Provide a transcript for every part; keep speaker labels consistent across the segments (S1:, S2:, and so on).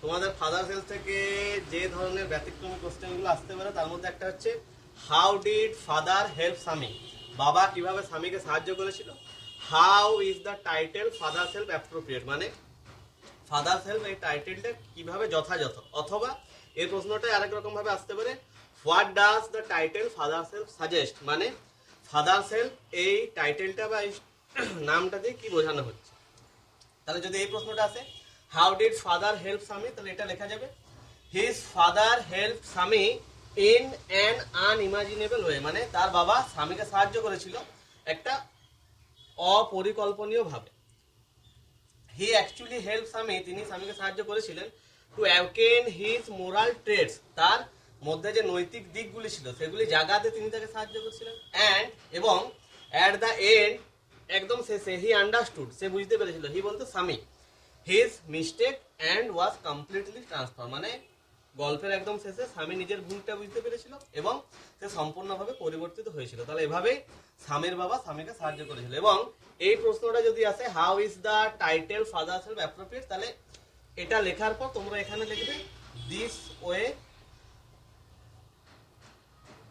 S1: তোমাদের father sells থেকে যে ধরনের ব্যতিক্রমী কোশ্চেনগুলো আসতে পারে তার মধ্যে একটা হচ্ছে হাউ ডিড ফাদার হেল্প স্বামী, বাবা কিভাবে স্বামীকে সাহায্য করেছিল। How is the title father self appropriate, মানে ফাদার সেলফ এই টাইটেলটা কিভাবে যথাযথ। অথবা এই প্রশ্নটাই আরেক রকম ভাবে আসতে পারে what does the title father self suggest, মানে ফাদার সেলফ এই টাইটেলটা বা এই নামটা দিয়ে কি বোঝানো হচ্ছে। তাহলে যদি এই প্রশ্নটা আসে হাউ ডিড ফাদার হেল্প স্বামী, তাহলে এটা লেখা যাবে হিজ ফাদার হেল্প স্বামী ইন অ্যান আনইমাজিনেবল ওয়ে, মানে তার বাবা স্বামীকে সাহায্য করেছিল একটা অপরিকল্পনীয় ভাবে। হি অ্যাকচুয়ালি হেল্প স্বামী, তিনি স্বামীকে সাহায্য করেছিলেন two awaken his moral traits, তার মধ্যে যে নৈতিক দিকগুলি ছিল সেগুলি জাগাতে তিনি তাকে সাহায্য করেছিলেন। অ্যান্ড এবং অ্যাট দ্য এন্ড, একদম শেষে, হি আন্ডারস্টুড, সে বুঝতে পেরেছিল, হি বলতে স্বামী, his mistake and was completely transfer, মানে গল্পের একদম শেষে স্বামী নিজের ভুলটা বুঝতে পেরেছিল এবং সে সম্পূর্ণভাবে পরিবর্তিত হয়েছিল। তাহলে এভাবেই স্বামীর বাবা স্বামীকে সাহায্য করেছিল। এবং এই প্রশ্নটা যদি আসে how is the title father self appropriate, তাহলে এটা লেখার পর তোমরা এখানে লিখবে this way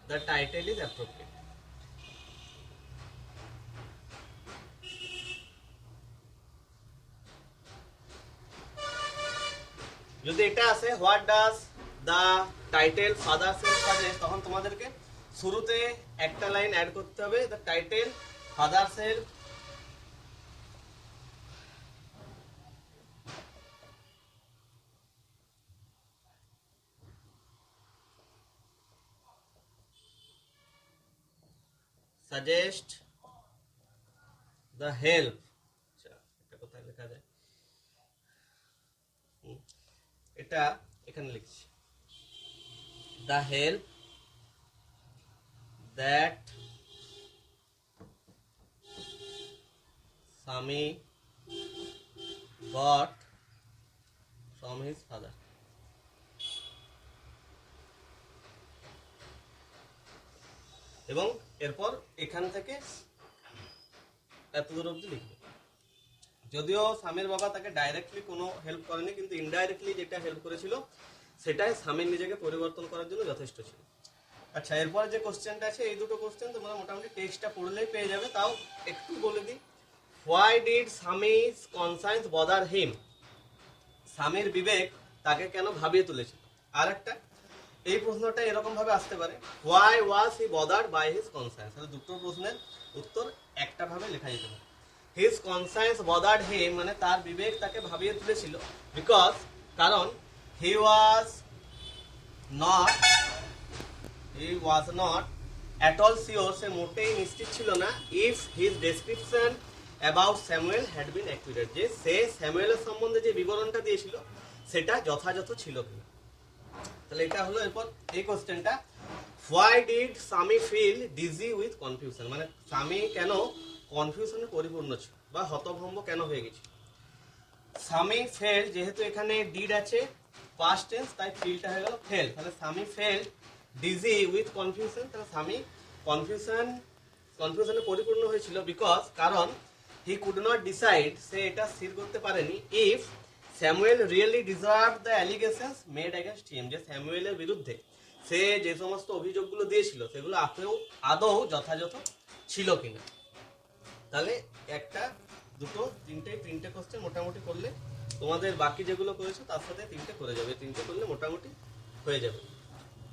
S1: the title is appropriate. যদি এটা আসে what does the title father self suggest, তখন তোমাদেরকে শুরুতে একটা লাইন অ্যাড করতে হবে, the title father self suggest the help, এটা কোথায় লেখা যায়, এটা এখানে লিখছি, দ্য হেল্প দ্যাট স্বামী গট ফ্রম হিজ ফাদার। এবং এরপর এখান থেকে এত দূর অব্দি লিখবে। যদিও স্বামীর বাবা তাকে ডাইরেক্টলি কোনো হেল্প করেনি, কিন্তু ইনডাইরেক্টলি যেটা হেল্প করেছিল সেটাই স্বামীর নিজেকে পরিবর্তন করার জন্য যথেষ্ট ছিল। আচ্ছা, এরপর যে কোশ্চেনটা আছে, এই দুটো কোশ্চেন তোমরা মোটামুটি টেক্সটটা পড়লেই পেয়ে যাবে, তাও একটু বলে দিই। Why did Swamiji's conscience bother him, স্বামীর বিবেক তাকে কেন ভাবিয়ে তুলেছিল। আর একটা এই প্রশ্নটা এরকম ভাবে আসতে পারে why was he bothered by his conscience, তাহলে দুটো প্রশ্নের উত্তর একটা ভাবে লেখা যেতে পারে। হিজ কনসায়েন্স বদার্ড হিম, মানে তার বিবেক তাকে ভাবিয়ে তুলেছিল, বিকজ কারণ he was not at all sure, সে মোটেই নিশ্চিত ছিল না, if his description about Samuel had been accurate, যে সে স্যামুয়েলের সম্বন্ধে যে বিবরণটা দিয়েছিল সেটা যথাযথ ছিল কিনা। তাহলে এটা হলো। এরপর এই কোশ্চেনটা হোয়াই ডিড স্বামী ফিল ডিজি উইথ কনফিউশন, মানে স্বামী কেন কনফিউশনে পরিপূর্ণ ছিল বা হতভম্ব কেন হয়ে গেছিল। স্বামী ফেল, যেহেতু এখানে ডিড আছে পাস্ট টেন্স, তাই ফিলটা হয়ে গেল ফেল, তাহলে স্বামী ফেল ডিজি উইথ কনফিউশন, তাহলে স্বামী কনফিউশনে পরিপূর্ণ হয়েছিল, বিকজ কারণ হি কুড নট ডিসাইড, সে এটা স্থির করতে পারেনি, if Samuel really deserve the allegations made against him, যে স্যামুয়েলের বিরুদ্ধে সে যে সমস্ত অভিযোগগুলো দিয়েছিল সেগুলো আদৌ যথাযথ ছিল কিনা। তাহলে একটা দুটো তিনটে কোশ্চেন মোটামুটি করলে তোমাদের বাকি যেগুলো করেছো তার সাথে তিনটে করে যাবে, তিনটে করলে মোটামুটি হয়ে যাবে।